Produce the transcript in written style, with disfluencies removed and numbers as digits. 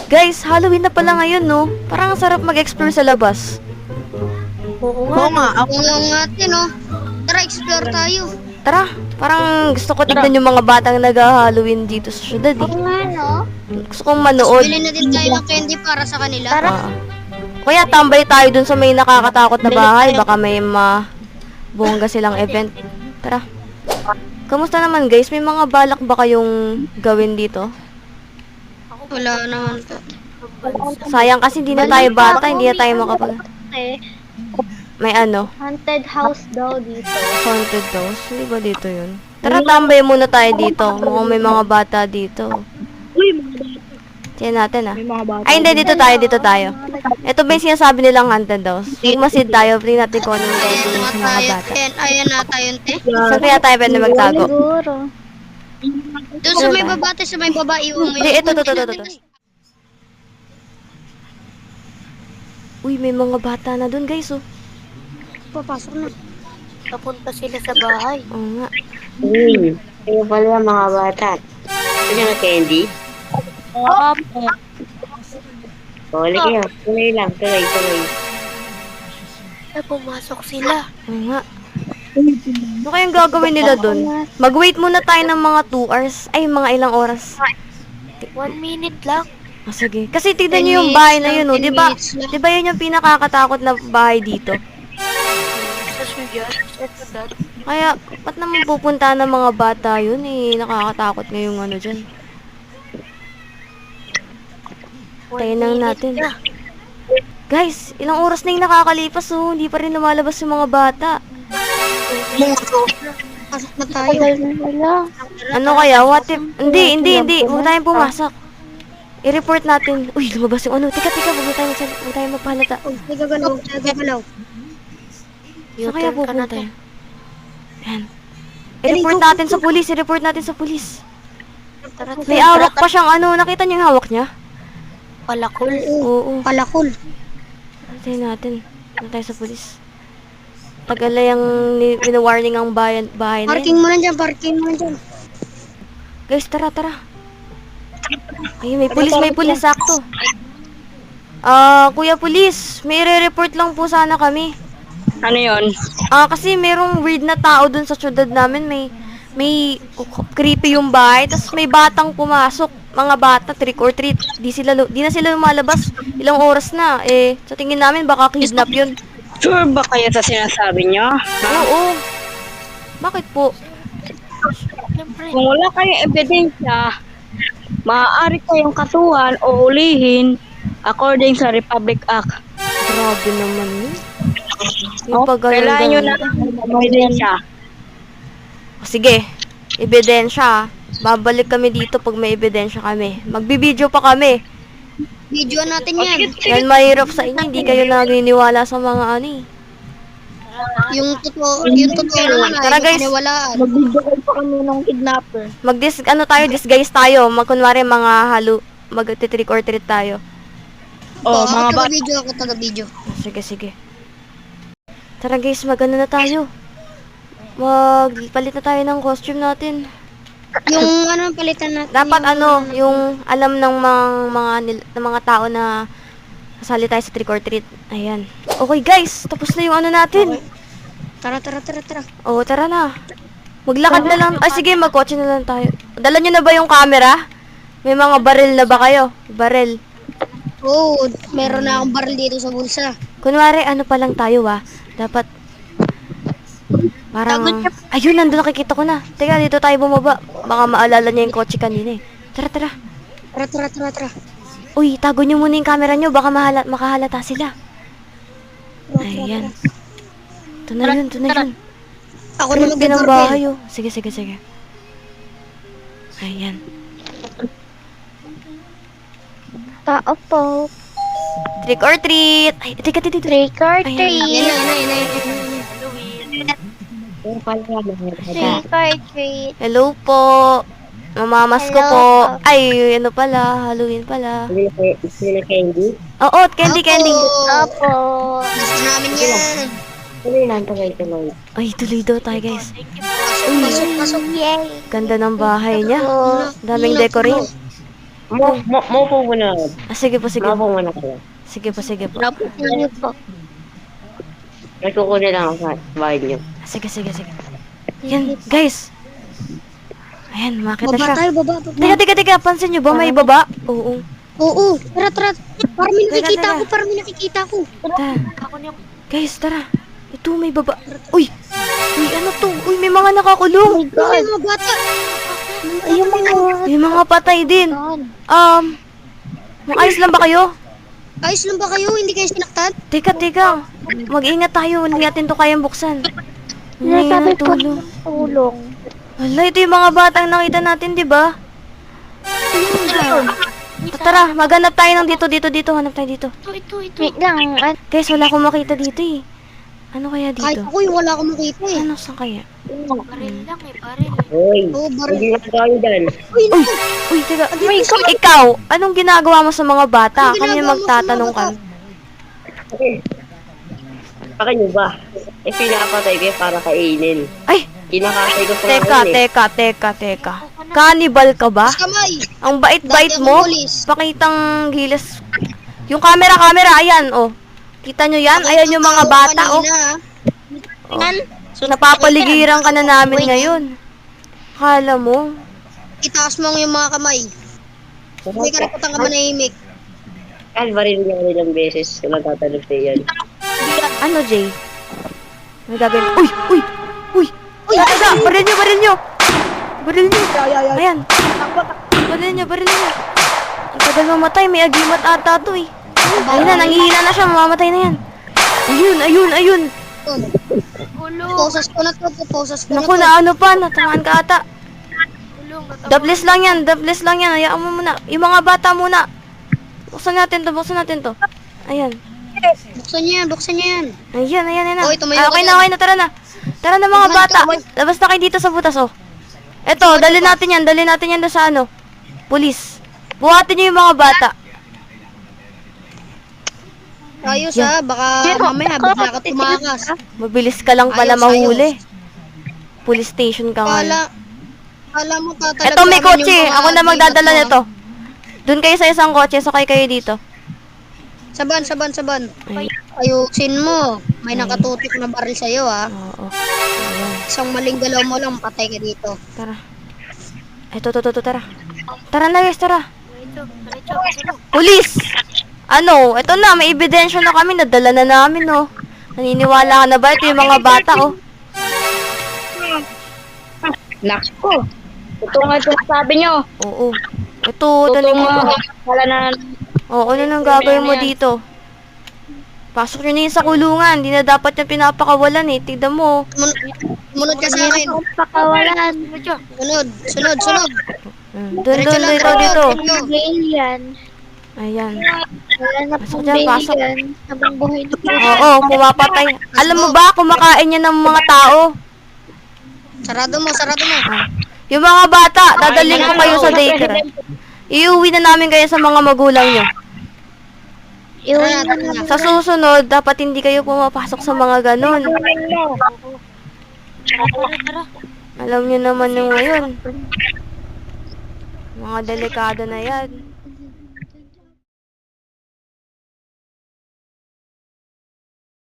Guys, Halloween na pala ngayon, no? Parang ang sarap mag-explore sa labas. Oo Oo nga, ako Oo nga natin, no? Tara, explore tayo. Tara, parang gusto ko tignan yung mga batang nag-Halloween dito sa syudad, eh. nga, no? Gusto kong manood. Bili na din tayo ng candy para sa kanila. Ah. Kaya tambay tayo dun sa may nakakatakot na bahay. Baka may bongga silang event. Tara. Kamusta naman, guys? May mga balak ba kayong gawin dito? Wala naman po. Sayang kasi hindi na tayo bata, hindi na tayo makapag... Eh, May ano? haunted house daw dito. Haunted house? Hindi ba dito yun? Tara, tambay muna tayo dito. Mukhang may mga bata dito. Uy, mga bata. Tingnan natin, ah. May mga bata. Ay, hindi. Dito tayo. Ito ba yung sinasabi nilang haunted house? Magmasid tayo. Tingnan natin kung anong Ayan gagawin na sa mga tayo. bata. Ayan na tayo, te. Saan kaya tayo pwede magtago? Siguro. Doon sa may baba, te, sa may baba, iwan mo Hindi, ito. Uy, may mga bata na dun, guys, oh. Papasok na. Papunta sila sa bahay. Oo nga. Uy, kayo pala mga bata. Gusto na candy? Opo. Huli kayo. Tuloy lang, tuloy. Pumasok sila. Oo nga. Ano kayang gagawin nila dun? Mag-wait muna tayo ng mga 2 hours. Ay, mga ilang oras. 1 minute lang. Ah, sige. Kasi tignan 10 nyo yung minutes bahay na lang, yun, oh. 10 Diba, minutes lang. diba yun yung pinakakatakot na bahay dito? Sa syudad. Kaya, ba't naman pupunta ng mga bata yun, eh? Nakakatakot ngayong ano dyan. Tayo lang natin. Guys, ilang oras na yung nakakalipas, oh. Hindi pa rin lumalabas yung mga bata. Pasok na tayo. Ano kaya? What if... Hindi. Huwag tayong pumasok. I-report natin. Uy, lumabas yung ano. Teka. Huwag tayo magpahalata. Huwag gagalaw. Saan kaya pupunta yun? Yan. I-report natin sa pulis. May hawak pa siyang ano. Nakita niyo yung hawak niya? Palakol. Oo. Palakol. Antayin natin. Ano tayo sa pulis? Tagala yung wini-warning ang bahay na yun. Parking mo na dyan. Guys, tara. Ayun, may pulis, sakto. Kuya pulis, may re-report lang po sana kami. Ano yun? Kasi merong weird na tao dun sa syudad namin, may creepy yung bahay, tas may batang pumasok, mga bata, trick or treat. Di na sila lumalabas, ilang oras na, sa tingin namin baka kidnap yun. Sure ba kayo sa sinasabi nyo? Oo. Bakit po? Kung wala kayong ebidensya, maaari kayong kasuhan o ulihin according sa Republic Act. Grabe naman yun. Yung Kailangan nyo na ng ebidensya. Sige, ebidensya. Babalik kami dito pag may ebidensya kami. Magbibideo pa kami. Video natin yan. Yan mahirap sa inyo, hindi kayo naniniwala sa mga ano eh. Yung totoo naman. Tara, guys. Magbibigay kayo pa kami ng kidnapper. Disguise tayo. Kunwari mga mag-trick or treat tayo. Oh, mga bata. Taga-video. Sige. Tara guys, magano na tayo. Magpalit na tayo ng costume natin. Yung palitan natin. Dapat yung alam ng mga tao na kasali tayo sa trick or treat. Ayan. Okay guys, tapos na yung ano natin. Tara. Oo, tara na. Maglakad na lang. Ay sige, magkotse na lang tayo. Dala nyo na ba yung camera? May mga baril na ba kayo? Baril. Oo, meron na akong baril dito sa bulsa. Kunwari, ano pa lang tayo dapat parang... Ayun, nandun nakikita ko na. Teka, dito tayo bumaba. Baka maalala niya yung kotse kanina eh. Tara. Tara. Uy, tago niyo muna yung camera niyo. Baka makahalata sila. Ayan. Ito na yun. Ako na Creepy ng bahay mag-doorbell. oh. Sige. Ayan. Tao po. Trick or treat. Ay, teka. Trick or Ayan. treat. Yan. Yung pala mga bata. Trick or treat. Hello po. Mamamas ko Hello po. po. Ay, ano pala. Halloween pala. Gusto na candy? Oo, candy. Opo. Gusto namin yan. Tuloy lang, tuloy. Ay, tuloy daw tayo guys. Pasok. Yay. Ganda ng bahay niya. Po. Daming decorate. Maupo muna. Sige po, sige Maupo po. muna kayo. Sige po, sige po. Dapat na po. May kukunin lang ako sa bahay niyo. Sige, sige, sige. Yan, guys. Ayan, makita Baba siya. tayo, baba. Teka. Pansin nyo ba? May baba? Oo. Oo, tara. Para may Teka, nakikita teka. ko, para may nakikita ko. Tara. Guys, tara. Ito, may baba. Uy, ano to? Uy, may mga nakakulong. May mga bata. May mga patay din. Maayos lang ba kayo? Ayos lang ba kayo? Hindi kayo sinaktan? Teka. Mag-ingat tayo. Hindi natin to kayang buksan. Hindi Sinasabi na ko tulong. tulong. Wala, ito yung mga batang nakita natin, di ba? Tara, maghanap tayo ng dito. Hanap tayo dito. Wait lang. Guys, wala akong makita dito eh. Ano kaya Kahit dito? ako yung wala akong makita eh. Ano, saan kaya? Hoy, Oo, baril. hindi na tayo dyan. Uy, Uy, uy, teka. Ikaw, anong ginagawa mo sa mga bata? Anong Kami ginagawa mo sa magtatanong mga ka. Baka nyo ba? Pinapatay kayo para kainin. Ay, Kinakatay ko pa ngayon eh. teka. Cannibal ka ba? kamay. Ang bait-bait Dati mo. akong pulis. Pakitang gilas. Yung camera, ayan, oh. Kita nyo yan? Ayan yung mga bata, oh. Napapaligiran ka na namin ngayon. Akala mo. Itaas mo yung mga kamay. May karapatan ka manahimik. Kahit baril niya ako ilang beses, walang tatanong sa yan. Ano, Jay? Ano gagawin? Uy! Teka, baril nyo! Ayan. Baril nyo. Ang tagal mamatay, may agimat ata to eh. Ayun na, nangihina na siya, mamamatay na yan. Ayun. Posas ko na to. Naku, na ano pa, natamaan ka ata. Dabless lang yan, hayaan mo muna. Yung mga bata muna. Buksan natin to. Ayan. Buksan niyo yan. Ayan. Oy, tumayo ka Okay dyan. na, tara na. Tara na mga bata. Labas na kayo dito sa butas, oh. Eto, dali natin yan doon sa ano. Pulis. Buhatin niyo yung mga bata. Ayos ha, baka mamaya bigla ka tumakas. Mabilis ka lang pala Ayos. mahuli. Police station ka nga. Kala mo tatalaga. Eto, may kotse. Ako na magdadala nito. Doon kayo sa isang kotse, sakay kayo dito. Saban. Ay, Ayusin mo. May nakatutik na baril sa'yo ha. oo. Ayan. Isang maling galaw mo lang, patay ka dito. Tara. Eto, tara. Tara na guys, tara. Police! Ano? Eto na, may ebidensya na kami. Nadala na namin, oh. Naniniwala ka na ba? Ito yung mga bata, oh. Naks ko. Ito nga yung sabi nyo. Oo. Ito, dali mo. Wala na. Oo, ano nang gagawin mo dito? Pasok nyo na yun sa kulungan. Hindi na dapat yung pinapakawalan, eh. Tignan mo. Sumunod ka sa akin. Pakawalan. Sunod. Doon, dito. Alien. Ayan. Wala na Pasok pong dyan, pasok. alien. Habang buhay na po. Oo, pumapatay. Alam mo ba, kumakain yan ng mga tao. Sarado mo. Yung mga bata, dadalhin ko kayo sa daycare. Iuwi na namin kayo sa mga magulang nyo. Iwan na Tara. Sa susunod, dapat hindi kayo pumapasok sa mga ganon. Alam nyo naman yung ngayon. Mga delikado na yan.